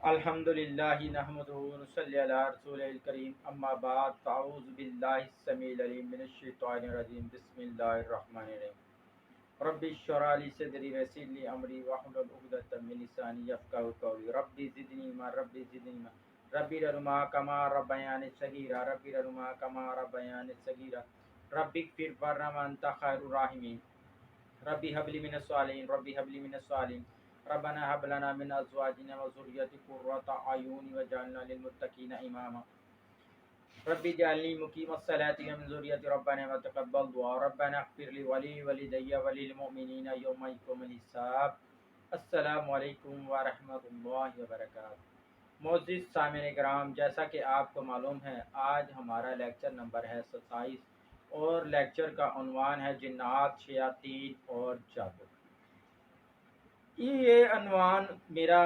الحمدللہ نحمدہ ونصلی علی رسولہ الکریم اما بعد فاعوذ باللہ السمیع العلیم من الشیطان الرجیم بسم اللہ الرحمن الرحیم رب اشرح لی صدری ویسر لی امری واحلل عقدۃ من لسانی یفقهوا قولی ربی زدنی علما ربی ارحمھما کما ربیانی صغیرا ربی ارحمھما کما ربیانی صغیرا ربی اغفر وارحم انت خیر الراحمین ربی حب لی من الصالحین ربی حب لی من الصالحین ربنا هب لنا من ازواجنا وذريتنا قرة اعين واجعلنا للمتقين اماما رب اجعلني مقيم الصلاة ومن ذريتي ربنا وتقبل دعاء ربنا اغفر لي ولوالدي وللمؤمنين يوم يقوم الحساب السلام علیکم ورحمۃ اللہ وبرکاتہ۔ معزز سامعین کرام، جیسا کہ آپ کو معلوم ہے آج ہمارا لیکچر نمبر ہے 27 اور لیکچر کا عنوان ہے جنات، شیاطین اور جادو۔ یہ عنوان میرا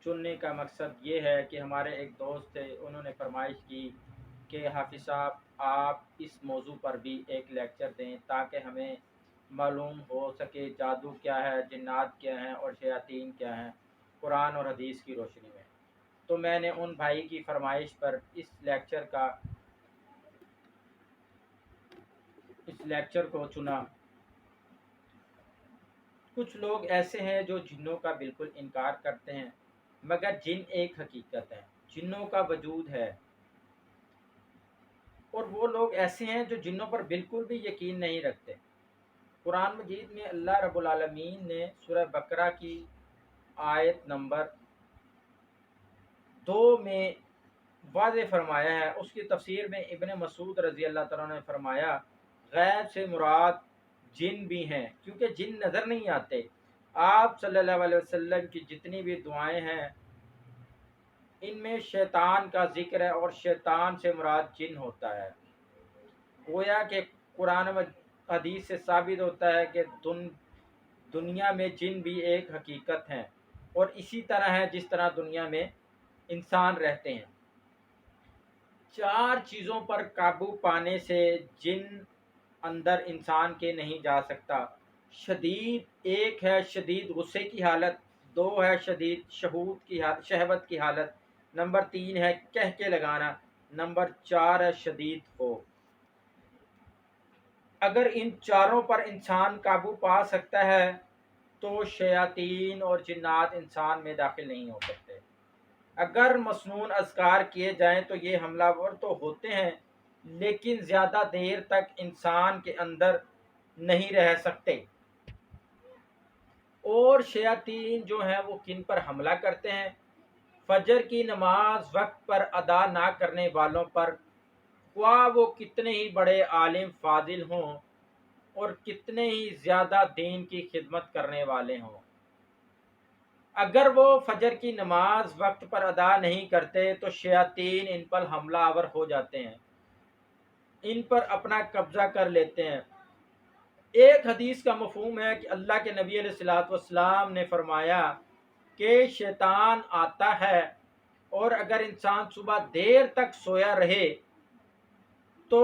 چننے کا مقصد یہ ہے کہ ہمارے ایک دوست تھے، انہوں نے فرمائش کی کہ حافظ صاحب آپ اس موضوع پر بھی ایک لیکچر دیں تاکہ ہمیں معلوم ہو سکے جادو کیا ہے، جنات کیا ہیں اور شیاطین کیا ہیں قرآن اور حدیث کی روشنی میں۔ تو میں نے ان بھائی کی فرمائش پر اس لیکچر کو چنا۔ کچھ لوگ ایسے ہیں جو جنوں کا بالکل انکار کرتے ہیں، مگر جن ایک حقیقت ہے، جنوں کا وجود ہے۔ اور وہ لوگ ایسے ہیں جو جنوں پر بالکل بھی یقین نہیں رکھتے۔ قرآن مجید میں اللہ رب العالمین نے سورہ بقرہ کی آیت نمبر 2 میں واضح فرمایا ہے۔ اس کی تفسیر میں ابن مسعود رضی اللہ تعالیٰ نے فرمایا غیب سے مراد جن بھی ہیں، کیونکہ جن نظر نہیں آتے۔ آپ صلی اللہ علیہ وسلم کی جتنی بھی دعائیں ہیں ان میں شیطان کا ذکر ہے اور شیطان سے مراد جن ہوتا ہے۔ گویا کہ قرآن و حدیث سے ثابت ہوتا ہے کہ دنیا میں جن بھی ایک حقیقت ہیں اور اسی طرح ہے جس طرح دنیا میں انسان رہتے ہیں۔ 4 چیزوں پر قابو پانے سے جن اندر انسان کے نہیں جا سکتا۔ ایک ہے شدید غصے کی حالت، 2 ہے شدید شہوت کی حالت، نمبر 3 ہے کہکے لگانا، نمبر 4 ہے شدید خوف۔ اگر ان 4 پر انسان قابو پا سکتا ہے تو شیاطین اور جنات انسان میں داخل نہیں ہو سکتے۔ اگر مسنون اذکار کیے جائیں تو یہ حملہ ور تو ہوتے ہیں لیکن زیادہ دیر تک انسان کے اندر نہیں رہ سکتے۔ اور شیاطین جو ہیں وہ کن پر حملہ کرتے ہیں؟ فجر کی نماز وقت پر ادا نہ کرنے والوں پر، خواہ وہ کتنے ہی بڑے عالم فاضل ہوں اور کتنے ہی زیادہ دین کی خدمت کرنے والے ہوں، اگر وہ فجر کی نماز وقت پر ادا نہیں کرتے تو شیاطین ان پر حملہ آور ہو جاتے ہیں، ان پر اپنا قبضہ کر لیتے ہیں۔ ایک حدیث کا مفہوم ہے کہ اللہ کے نبی علیہ السلام نے فرمایا کہ شیطان آتا ہے اور اگر انسان صبح دیر تک سویا رہے تو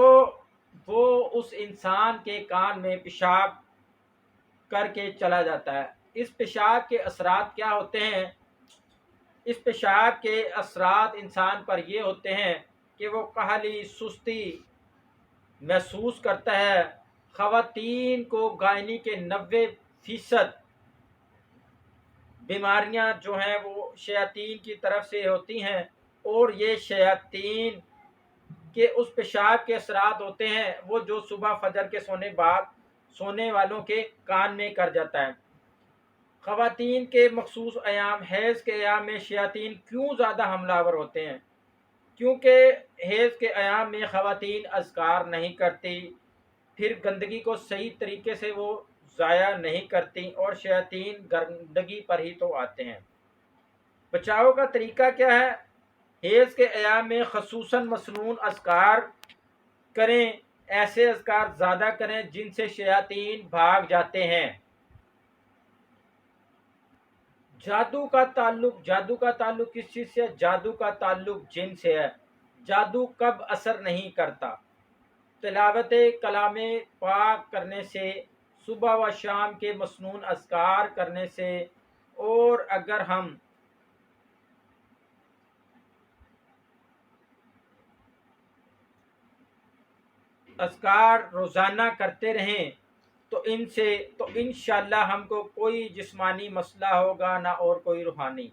وہ اس انسان کے کان میں پیشاب کر کے چلا جاتا ہے۔ اس پیشاب کے اثرات کیا ہوتے ہیں؟ اس پیشاب کے اثرات انسان پر یہ ہوتے ہیں کہ وہ کاہلی، سستی محسوس کرتا ہے۔ خواتین کو گائنی کے 90% بیماریاں جو ہیں وہ شیاطین کی طرف سے ہوتی ہیں، اور یہ شیاطین کے اس پیشاب کے اثرات ہوتے ہیں وہ جو صبح فجر کے سونے والوں کے کان میں کر جاتا ہے۔ خواتین کے مخصوص ایام، حیض کے ایام میں شیاطین کیوں زیادہ حملہ آور ہوتے ہیں؟ کیونکہ حیض کے ایام میں خواتین اذکار نہیں کرتی، پھر گندگی کو صحیح طریقے سے وہ ضائع نہیں کرتی اور شیاطین گندگی پر ہی تو آتے ہیں۔ بچاؤ کا طریقہ کیا ہے؟ حیض کے ایام میں خصوصاً مسنون اذکار کریں، ایسے اذکار زیادہ کریں جن سے شیاطین بھاگ جاتے ہیں۔ جادو کا تعلق کس چیز سے ہے؟ جادو کا تعلق جن سے ہے۔ جادو کب اثر نہیں کرتا؟ تلاوت کلام پاک کرنے سے، صبح و شام کے مسنون اذکار کرنے سے، اور اگر ہم اذکار روزانہ کرتے رہیں تو انشاءاللہ ہم کو کوئی جسمانی مسئلہ ہوگا نہ اور کوئی روحانی۔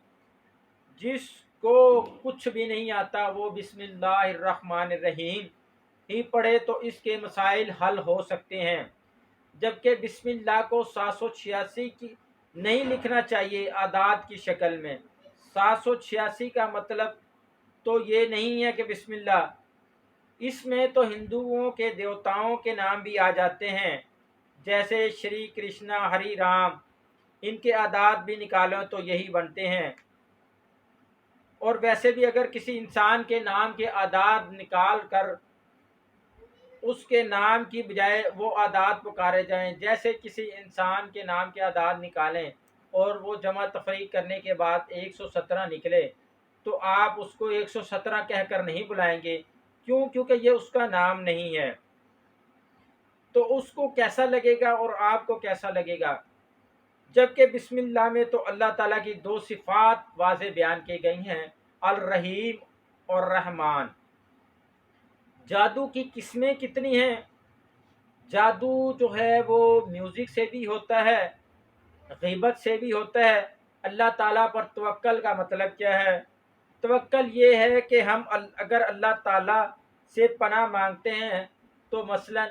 جس کو کچھ بھی نہیں آتا وہ بسم اللہ الرحمن الرحیم ہی پڑھے تو اس کے مسائل حل ہو سکتے ہیں، جبکہ بسم اللہ کو 786 کی نہیں لکھنا چاہیے اعداد کی شکل میں۔ 786 کا مطلب تو یہ نہیں ہے کہ بسم اللہ، اس میں تو ہندوؤں کے دیوتاؤں کے نام بھی آ جاتے ہیں، جیسے شری کرشنا، ہری رام، ان کے اعداد بھی نکالو تو یہی بنتے ہیں۔ اور ویسے بھی اگر کسی انسان کے نام کے اعداد نکال کر اس کے نام کی بجائے وہ اعداد پکارے جائیں، جیسے کسی انسان کے نام کے اعداد نکالیں اور وہ جمع تفریق کرنے کے بعد 117 نکلے تو آپ اس کو 117 کہہ کر نہیں بلائیں گے، کیوں؟ کیونکہ یہ اس کا نام نہیں ہے۔ تو اس کو کیسا لگے گا اور آپ کو کیسا لگے گا؟ جبکہ بسم اللہ میں تو اللہ تعالیٰ کی 2 صفات واضح بیان کی گئی ہیں، الرحیم اور رحمان۔ جادو کی قسمیں کتنی ہیں؟ جادو جو ہے وہ میوزک سے بھی ہوتا ہے، غیبت سے بھی ہوتا ہے۔ اللہ تعالیٰ پر توکل کا مطلب کیا ہے؟ توکل یہ ہے کہ ہم اگر اللہ تعالیٰ سے پناہ مانگتے ہیں تو مثلا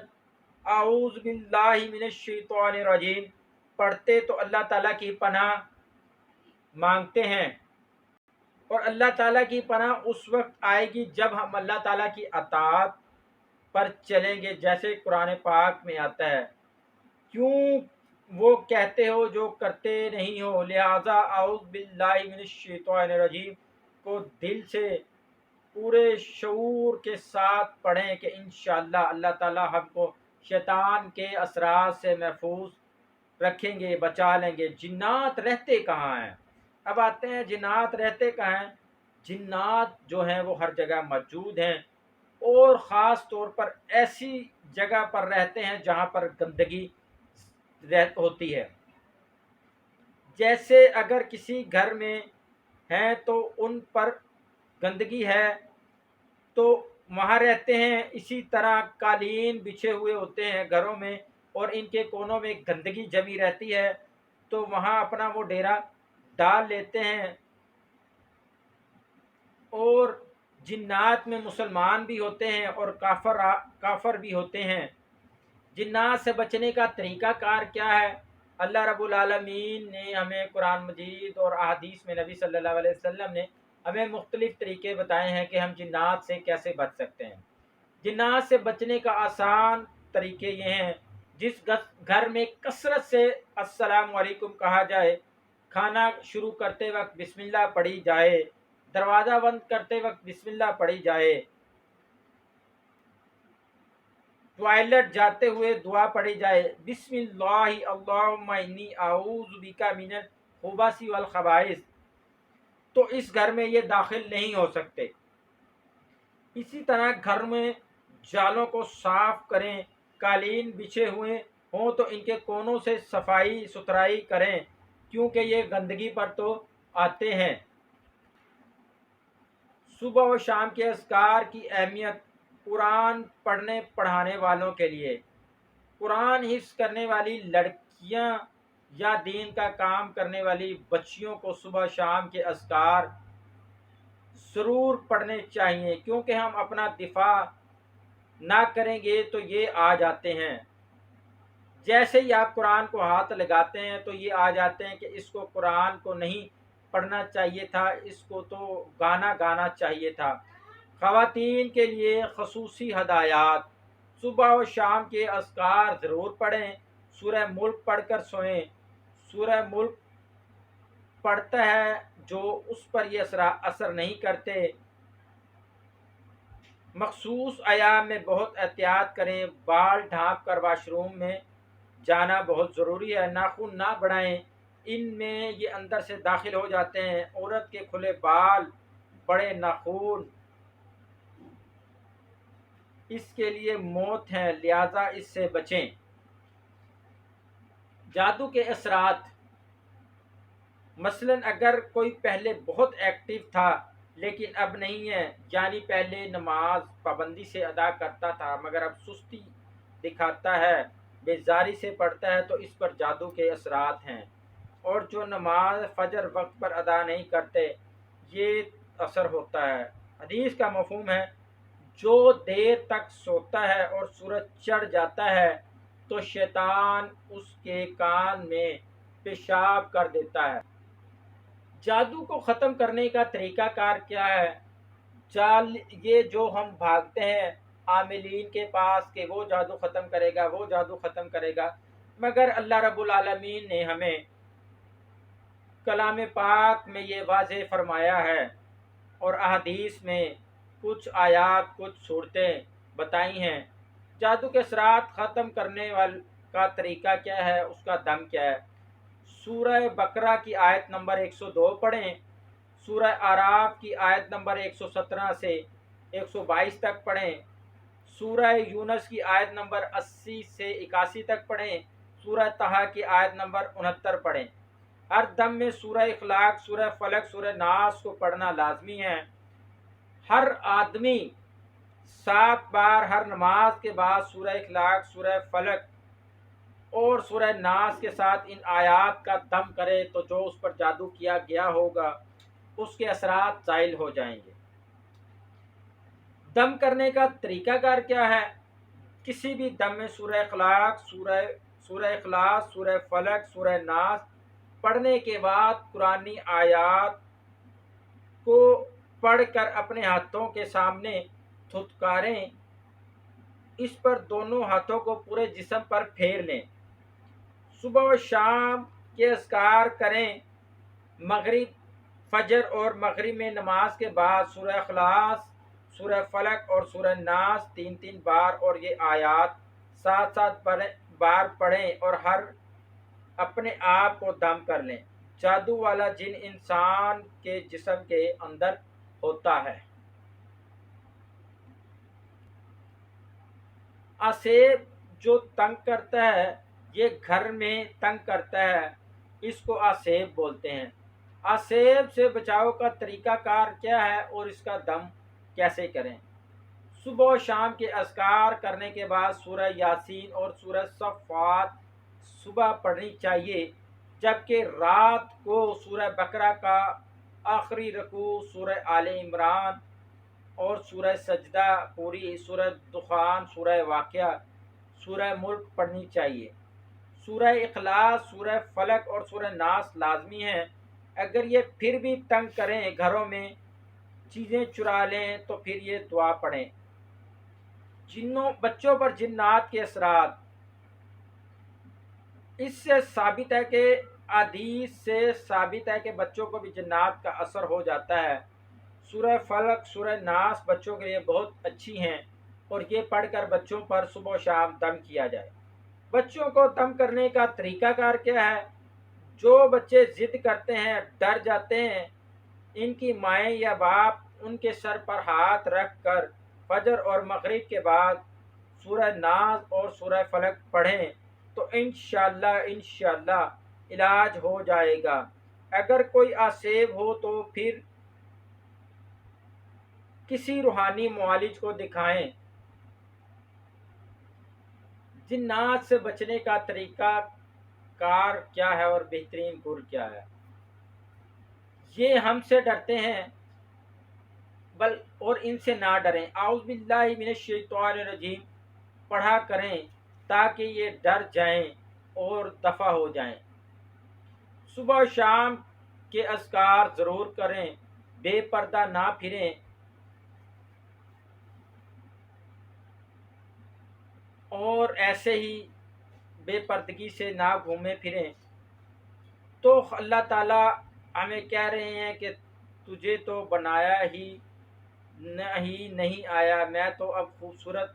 اعوذ باللہ من الشیطان الرجیم پڑھتے تو اللہ تعالیٰ کی پناہ مانگتے ہیں، اور اللہ تعالیٰ کی پناہ اس وقت آئے گی جب ہم اللہ تعالیٰ کی اطاعت پر چلیں گے، جیسے قرآن پاک میں آتا ہے، کیوں وہ کہتے ہو جو کرتے نہیں ہو، لہذا اعوذ باللہ من الشیطان الرجیم کو دل سے پورے شعور کے ساتھ پڑھیں کہ انشاءاللہ اللہ تعالیٰ ہم کو شیطان کے اثرات سے محفوظ رکھیں گے، بچا لیں گے۔ جنات رہتے کہاں ہیں؟ اب آتے ہیں جنات رہتے کہاں ہیں۔ جنات جو ہیں وہ ہر جگہ موجود ہیں، اور خاص طور پر ایسی جگہ پر رہتے ہیں جہاں پر گندگی ہوتی ہے۔ جیسے اگر کسی گھر میں ہیں تو ان پر گندگی ہے تو وہاں رہتے ہیں، اسی طرح قالین بچھے ہوئے ہوتے ہیں گھروں میں اور ان کے کونوں میں گندگی جمی رہتی ہے تو وہاں اپنا وہ ڈیرا ڈال لیتے ہیں۔ اور جنات میں مسلمان بھی ہوتے ہیں اور کافر بھی ہوتے ہیں۔ جنات سے بچنے کا طریقہ کار کیا ہے؟ اللہ رب العالمین نے ہمیں قرآن مجید اور احادیث میں نبی صلی اللہ علیہ وسلم نے ہمیں مختلف طریقے بتائے ہیں کہ ہم جنات سے کیسے بچ سکتے ہیں۔ جنات سے بچنے کا آسان طریقے یہ ہیں، جس گھر میں کثرت سے السلام علیکم کہا جائے، کھانا شروع کرتے وقت بسم اللہ پڑھی جائے، دروازہ بند کرتے وقت بسم اللہ پڑھی جائے، ٹوائلٹ جاتے ہوئے دعا پڑھی جائے، بسم اللہ اللہم انی اعوذ بک من الخبث والخبائث، تو اس گھر میں یہ داخل نہیں ہو سکتے۔ اسی طرح گھر میں جالوں کو صاف کریں، قالین بچھے ہوئے ہوں تو ان کے کونوں سے صفائی ستھرائی کریں، کیونکہ یہ گندگی پر تو آتے ہیں۔ صبح و شام کے اذکار کی اہمیت قرآن پڑھنے پڑھانے والوں کے لیے۔ قرآن حفظ کرنے والی لڑکیاں یا دین کا کام کرنے والی بچیوں کو صبح شام کے اذکار ضرور پڑھنے چاہیے، کیونکہ ہم اپنا دفاع نہ کریں گے تو یہ آ جاتے ہیں۔ جیسے ہی آپ قرآن کو ہاتھ لگاتے ہیں تو یہ آ جاتے ہیں کہ اس کو قرآن کو نہیں پڑھنا چاہیے تھا، اس کو تو گانا چاہیے تھا۔ خواتین کے لیے خصوصی ہدایات: صبح و شام کے اذکار ضرور پڑھیں، سورہ ملک پڑھ کر سوئیں۔ سورہ ملک پڑھتا ہے جو اس پر یہ اثر نہیں کرتے۔ مخصوص ایام میں بہت احتیاط کریں، بال ڈھانپ کر واش روم میں جانا بہت ضروری ہے۔ ناخن نہ بڑھائیں، ان میں یہ اندر سے داخل ہو جاتے ہیں۔ عورت کے کھلے بال، بڑے ناخن اس کے لیے موت ہے، لہذا اس سے بچیں۔ جادو کے اثرات: مثلا اگر کوئی پہلے بہت ایکٹیو تھا لیکن اب نہیں ہے، یعنی پہلے نماز پابندی سے ادا کرتا تھا مگر اب سستی دکھاتا ہے، بیزاری سے پڑھتا ہے تو اس پر جادو کے اثرات ہیں۔ اور جو نماز فجر وقت پر ادا نہیں کرتے یہ اثر ہوتا ہے۔ حدیث کا مفہوم ہے جو دیر تک سوتا ہے اور سورج چڑھ جاتا ہے تو شیطان اس کے کان میں پیشاب کر دیتا ہے۔ جادو کو ختم کرنے کا طریقہ کار کیا ہے؟ چال یہ جو ہم بھاگتے ہیں عاملین کے پاس کہ وہ جادو ختم کرے گا، وہ جادو ختم کرے گا، مگر اللہ رب العالمین نے ہمیں کلام پاک میں یہ واضح فرمایا ہے اور احادیث میں کچھ آیات کچھ صورتیں بتائی ہیں۔ جادو کے اثرات ختم کرنے کا طریقہ کیا ہے، اس کا دم کیا ہے؟ سورہ بقرہ کی آیت نمبر 102 پڑھیں، سورہ اعراف کی آیت نمبر 117 سے 122 تک پڑھیں، سورہ یونس کی آیت نمبر 80 سے 81 تک پڑھیں، سورہ طہ کی آیت نمبر 69 پڑھیں۔ ہر دم میں سورہ اخلاق، سورہ فلق، سورہ ناس کو پڑھنا لازمی ہے۔ ہر آدمی 7 بار ہر نماز کے بعد سورہ اخلاق، سورہ فلق اور سورہ ناس کے ساتھ ان آیات کا دم کرے تو جو اس پر جادو کیا گیا ہوگا اس کے اثرات زائل ہو جائیں گے۔ دم کرنے کا طریقہ کار کیا ہے؟ کسی بھی دم میں سورہ اخلاق، سورہ فلق، سورہ ناس پڑھنے کے بعد قرآنی آیات کو پڑھ کر اپنے ہاتھوں کے سامنے تھتکاریں، اس پر دونوں ہاتھوں کو پورے جسم پر پھیر لیں، صبح و شام کے اذکار کریں۔ مغرب، فجر اور مغرب میں نماز کے بعد سورہ اخلاص، سورہ فلق اور سورہ ناس 3 بار اور یہ آیات 7 بار پڑھیں اور ہر اپنے آپ کو دم کر لیں۔ جادو والا جن انسان کے جسم کے اندر ہوتا ہے۔ آسیب جو تنگ کرتا ہے، یہ گھر میں تنگ کرتا ہے، اس کو آسیب بولتے ہیں۔ آسیب سے بچاؤ کا طریقہ کار کیا ہے اور اس کا دم کیسے کریں؟ صبح و شام کے اذکار کرنے کے بعد سورہ یاسین اور سورہ صفات صبح پڑھنی چاہیے، جبکہ رات کو سورہ بقرہ کا آخری رکوع، سورہ آل عمران اور سورہ سجدہ پوری، سورہ دخان، سورہ واقعہ، سورہ ملک پڑھنی چاہیے۔ سورہ اخلاص، سورہ فلق اور سورہ ناس لازمی ہیں۔ اگر یہ پھر بھی تنگ کریں، گھروں میں چیزیں چرا لیں تو پھر یہ دعا پڑھیں۔ بچوں پر جنات کے اثرات، اس سے ثابت ہے کہ حدیث سے ثابت ہے کہ بچوں کو بھی جنات کا اثر ہو جاتا ہے۔ سورہ فلق، سورہ ناس بچوں کے لیے بہت اچھی ہیں اور یہ پڑھ کر بچوں پر صبح و شام دم کیا جائے۔ بچوں کو دم کرنے کا طریقہ کار کیا ہے؟ جو بچے ضد کرتے ہیں، ڈر جاتے ہیں، ان کی مائیں یا باپ ان کے سر پر ہاتھ رکھ کر فجر اور مغرب کے بعد سورہ ناس اور سورہ فلق پڑھیں تو انشاءاللہ علاج ہو جائے گا۔ اگر کوئی آسیب ہو تو پھر کسی روحانی معالج کو دکھائیں۔ جنات سے بچنے کا طریقہ کار کیا ہے اور بہترین گر کیا ہے؟ یہ ہم سے ڈرتے ہیں اور ان سے نہ ڈریں۔ اعوذ باللہ من الشیطان الرجیم پڑھا کریں تاکہ یہ ڈر جائیں اور دفع ہو جائیں۔ صبح و شام کے اذکار ضرور کریں، بے پردہ نہ پھریں اور ایسے ہی بے پردگی سے نہ گھومیں پھریں۔ تو اللہ تعالیٰ ہمیں کہہ رہے ہیں کہ تجھے تو بنایا ہی نہیں آیا، میں تو اب خوبصورت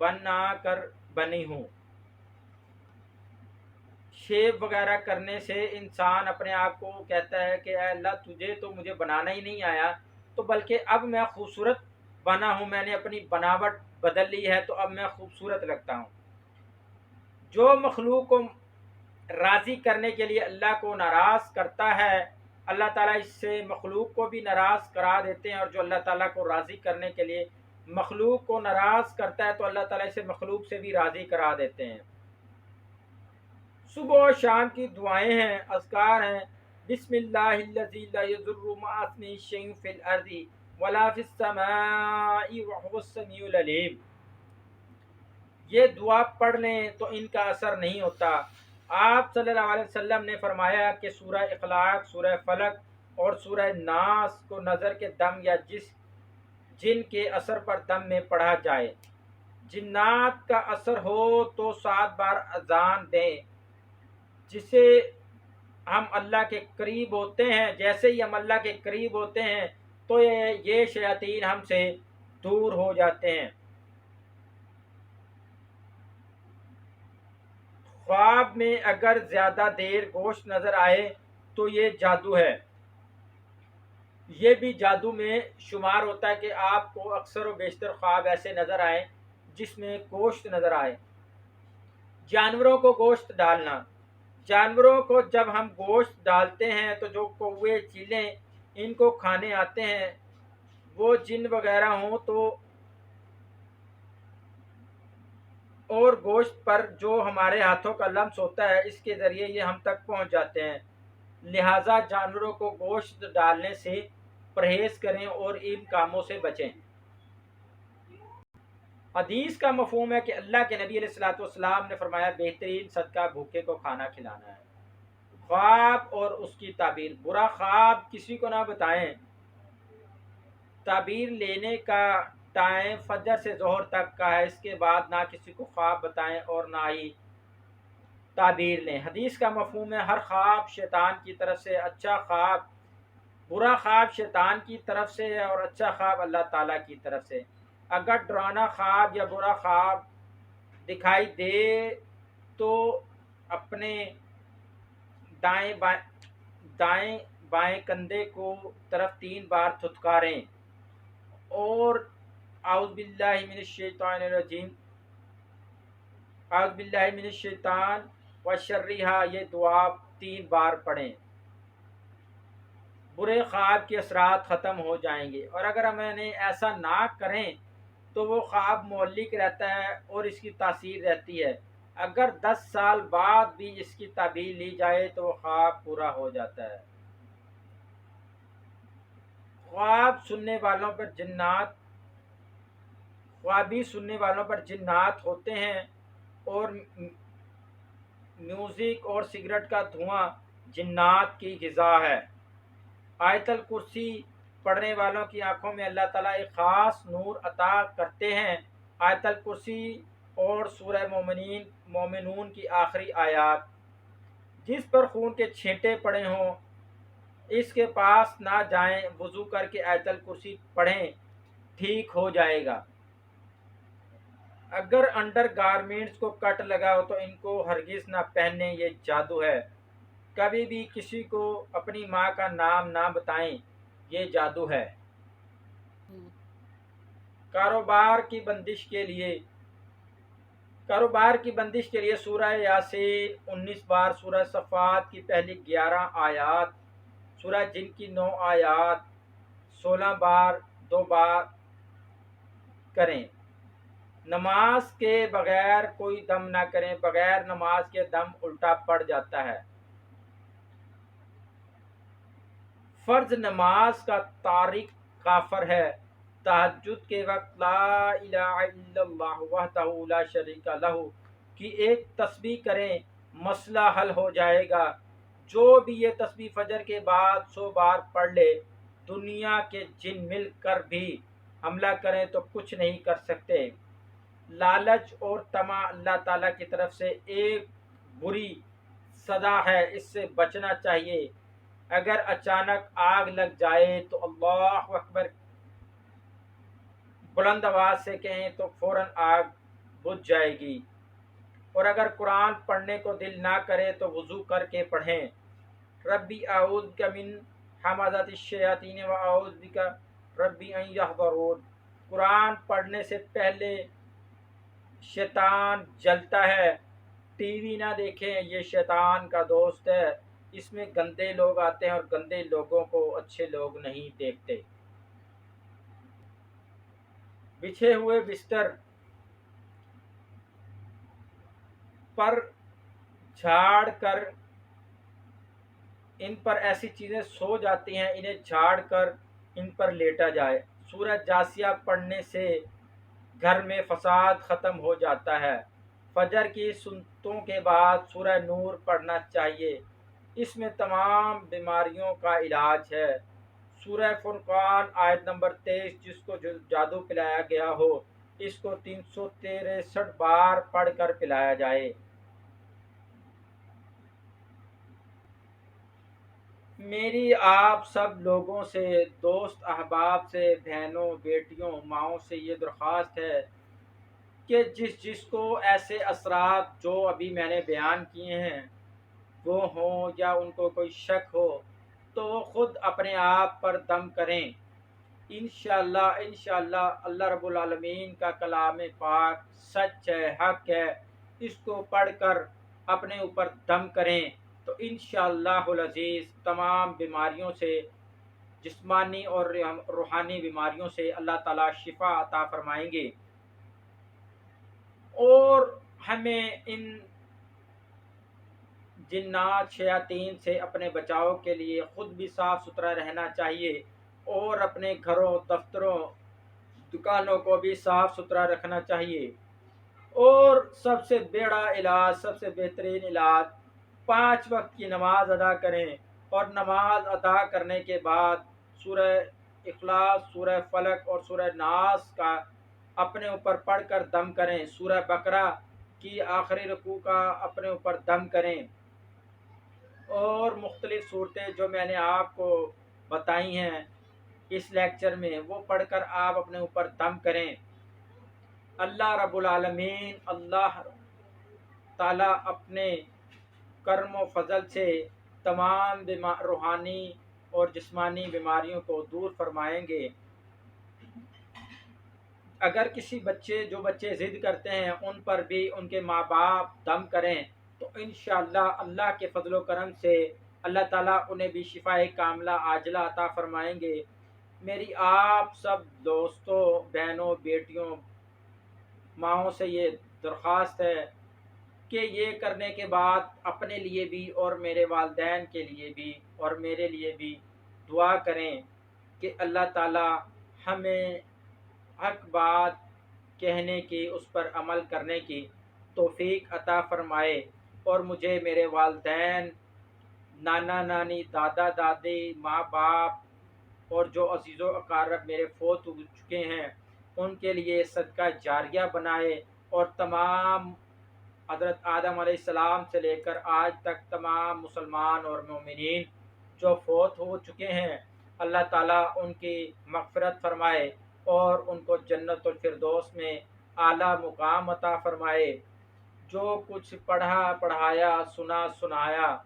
بنا کر بنی ہوں۔ شیو وغیرہ کرنے سے انسان اپنے آپ کو کہتا ہے کہ اے اللہ تجھے تو مجھے بنانا ہی نہیں آیا، تو بلکہ اب میں خوبصورت بنا ہوں، میں نے اپنی بناوٹ بدل لی ہے تو اب میں خوبصورت لگتا ہوں۔ جو مخلوق کو راضی کرنے کے لیے اللہ کو ناراض کرتا ہے اللہ تعالیٰ اس سے مخلوق کو بھی ناراض کرا دیتے ہیں، اور جو اللہ تعالیٰ کو راضی کرنے کے لیے مخلوق کو ناراض کرتا ہے تو اللہ تعالیٰ اسے مخلوق سے بھی راضی کرا دیتے ہیں۔ صبح و شام کی دعائیں ہیں، اذکار ہیں۔ بسم اللہ الذی لا یضر مع اسمہ شیء فی الارض ولا فی السماء وهو السمیع العلیم۔ یہ دعا پڑھ لیں تو ان کا اثر نہیں ہوتا۔ آپ صلی اللہ علیہ وسلم نے فرمایا کہ سورہ اخلاق، سورہ فلق اور سورہ ناس کو نظر کے دم یا جن کے اثر پر دم میں پڑھا جائے۔ جنات کا اثر ہو تو 7 بار اذان دیں، جسے ہم اللہ کے قریب ہوتے ہیں، جیسے ہی ہم اللہ کے قریب ہوتے ہیں تو یہ شیاطین ہم سے دور ہو جاتے ہیں۔ خواب میں اگر زیادہ دیر گوشت نظر آئے تو یہ جادو ہے۔ یہ بھی جادو میں شمار ہوتا ہے کہ آپ کو اکثر و بیشتر خواب ایسے نظر آئے جس میں گوشت نظر آئے۔ جانوروں کو گوشت ڈالنا، جانوروں کو جب ہم گوشت ڈالتے ہیں تو جو کوے چیلیں ان کو کھانے آتے ہیں، وہ جن وغیرہ ہوں تو اور گوشت پر جو ہمارے ہاتھوں کا لمس ہوتا ہے اس کے ذریعے یہ ہم تک پہنچ جاتے ہیں۔ لہٰذا جانوروں کو گوشت ڈالنے سے پرہیز کریں اور ان کاموں سے بچیں۔ حدیث کا مفہوم ہے کہ اللہ کے نبی علیہ السلام نے فرمایا بہترین صدقہ بھوکے کو کھانا کھلانا ہے۔ خواب اور اس کی تعبیر، برا خواب کسی کو نہ بتائیں۔ تعبیر لینے کا ٹائم فجر سے ظہر تک کا ہے، اس کے بعد نہ کسی کو خواب بتائیں اور نہ ہی تعبیر لیں۔ حدیث کا مفہوم ہے ہر خواب شیطان کی طرف سے، اچھا خواب برا خواب شیطان کی طرف سے ہے اور اچھا خواب اللہ تعالیٰ کی طرف سے۔ اگر ڈرانا خواب یا برا خواب دکھائی دے تو اپنے دائیں بائیں کندھے کو طرف 3 بار تھتکاریں اور اعوذ باللہ من الشیطان الرجیم، اعوذ باللہ من الشیطان وشرہا، یہ دعا 3 بار پڑھیں۔ برے خواب کے اثرات ختم ہو جائیں گے، اور اگر ہم ایسا نہ کریں تو وہ خواب معلق رہتا ہے اور اس کی تاثیر رہتی ہے۔ اگر 10 سال بعد بھی اس کی تعبیر لی جائے تو وہ خواب پورا ہو جاتا ہے۔ خواب سننے والوں پر جنات، خوابی سننے والوں پر جنات ہوتے ہیں، اور میوزک اور سگریٹ کا دھواں جنات کی غذا ہے۔ آیت الکرسی پڑھنے والوں کی آنکھوں میں اللہ تعالیٰ ایک خاص نور عطا کرتے ہیں۔ آیت الکرسی اور سورہ مومنون کی آخری آیات، جس پر خون کے چھینٹے پڑے ہوں اس کے پاس نہ جائیں، وضو کر کے آیت الکرسی پڑھیں، ٹھیک ہو جائے گا۔ اگر انڈر گارمنٹس کو کٹ لگا ہو تو ان کو ہرگز نہ پہنیں، یہ جادو ہے۔ کبھی بھی کسی کو اپنی ماں کا نام نہ بتائیں، یہ جادو ہے۔ کاروبار کی بندش کے لیے سورہ یاسین 19 بار، سورہ صفات کی پہلی 11 آیات، سورہ جن کی 9 آیات 16 بار 2 بار کریں۔ نماز کے بغیر کوئی دم نہ کریں، بغیر نماز کے دم الٹا پڑ جاتا ہے۔ فرض نماز کا تارک کافر ہے۔ تہجد کے وقت لا الہ الا اللہ وحدہ لا شریک لہ کی ایک تسبیح کریں، مسئلہ حل ہو جائے گا۔ جو بھی یہ تسبیح فجر کے بعد 100 بار پڑھ لے، دنیا کے جن مل کر بھی حملہ کریں تو کچھ نہیں کر سکتے۔ لالچ اور طمع اللہ تعالیٰ کی طرف سے ایک بری سزا ہے، اس سے بچنا چاہیے۔ اگر اچانک آگ لگ جائے تو اللہ اکبر بلند آواز سے کہیں تو فوراً آگ بجھ جائے گی۔ اور اگر قرآن پڑھنے کو دل نہ کرے تو وضو کر کے پڑھیں۔ ربی اعوذ بک من ہمزات الشیاطین و اعوذ بک ربی ان یحضرون۔ قرآن پڑھنے سے پہلے شیطان جلتا ہے، ٹی وی نہ دیکھیں، یہ شیطان کا دوست ہے۔ اس میں گندے لوگ آتے ہیں اور گندے لوگوں کو اچھے لوگ نہیں دیکھتے۔ بچھے ہوئے بستر پر جھاڑ کر ان پر ایسی چیزیں سو جاتی ہیں، انہیں جھاڑ کر ان پر لیٹا جائے۔ سورہ جاسیہ پڑھنے سے گھر میں فساد ختم ہو جاتا ہے۔ فجر کی سنتوں کے بعد سورہ نور پڑھنا چاہیے، اس میں تمام بیماریوں کا علاج ہے۔ سورہ فرقان آیت نمبر 23، جس کو جادو پلایا گیا ہو اس کو 363 بار پڑھ کر پلایا جائے۔ میری آپ سب لوگوں سے، دوست احباب سے، بہنوں بیٹیوں ماؤں سے یہ درخواست ہے کہ جس کو ایسے اثرات جو ابھی میں نے بیان کیے ہیں وہ ہوں یا ان کو کوئی شک ہو تو وہ خود اپنے آپ پر دم کریں۔ انشاءاللہ اللہ رب العالمین کا کلام پاک سچ ہے، حق ہے، اس کو پڑھ کر اپنے اوپر دم کریں تو انشاءاللہ العزیز تمام بیماریوں سے، جسمانی اور روحانی بیماریوں سے اللہ تعالی شفا عطا فرمائیں گے۔ اور ہمیں ان جنات شیاطین سے اپنے بچاؤ کے لیے خود بھی صاف ستھرا رہنا چاہیے اور اپنے گھروں، دفتروں، دکانوں کو بھی صاف ستھرا رکھنا چاہیے۔ اور سب سے بڑا علاج، سب سے بہترین علاج 5 وقت کی نماز ادا کریں، اور نماز ادا کرنے کے بعد سورہ اخلاص، سورہ فلق اور سورہ ناس کا اپنے اوپر پڑھ کر دم کریں۔ سورہ بقرہ کی آخری رکوع کا اپنے اوپر دم کریں، اور مختلف صورتیں جو میں نے آپ کو بتائی ہیں اس لیکچر میں وہ پڑھ کر آپ اپنے اوپر دم کریں۔ اللہ رب العالمین، اللہ تعالیٰ اپنے کرم و فضل سے تمام روحانی اور جسمانی بیماریوں کو دور فرمائیں گے۔ اگر کسی جو بچے ضد کرتے ہیں ان پر بھی ان کے ماں باپ دم کریں تو انشاءاللہ اللہ کے فضل و کرم سے اللہ تعالیٰ انہیں بھی شفاء کاملہ عاجلہ عطا فرمائیں گے۔ میری آپ سب دوستوں، بہنوں، بیٹیوں، ماؤں سے یہ درخواست ہے کہ یہ کرنے کے بعد اپنے لیے بھی اور میرے والدین کے لیے بھی اور میرے لیے بھی دعا کریں کہ اللہ تعالی ہمیں حق بات کہنے کی، اس پر عمل کرنے کی توفیق عطا فرمائے، اور مجھے میرے والدین، نانا نانی، دادا دادی، ماں باپ اور جو عزیز و اقارب میرے فوت ہو چکے ہیں ان کے لیے صدقہ جاریہ بنائے، اور تمام حضرت آدم علیہ السلام سے لے کر آج تک تمام مسلمان اور مومنین جو فوت ہو چکے ہیں اللہ تعالیٰ ان کی مغفرت فرمائے اور ان کو جنت الفردوس میں اعلیٰ مقام عطا فرمائے۔ جو کچھ پڑھا پڑھایا، سنا سنایا،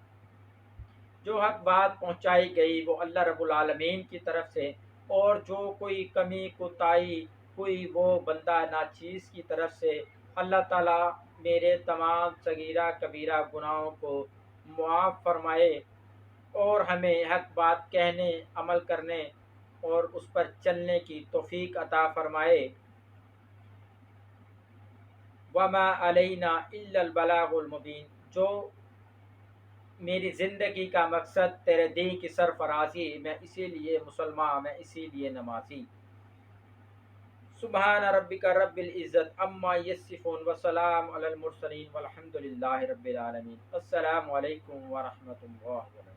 جو حق بات پہنچائی گئی وہ اللہ رب العالمین کی طرف سے، اور جو کوئی کمی کوتاہی ہوئی وہ بندہ ناچیز کی طرف سے، اللہ تعالیٰ میرے تمام صغیرہ کبیرہ گناہوں کو معاف فرمائے اور ہمیں حق بات کہنے، عمل کرنے اور اس پر چلنے کی توفیق عطا فرمائے۔ وما علینا الا البلاغ المبین۔ جو میری زندگی کا مقصد تیرے دین کی سرفرازی، میں اسی لیے مسلمان، میں اسی لیے نمازی۔ سبحان ربک رب العزت عما یصفون وسلام علی المرسلین والحمد للہ رب العالمین۔ السلام علیکم ورحمۃ اللہ وبرکاتہ۔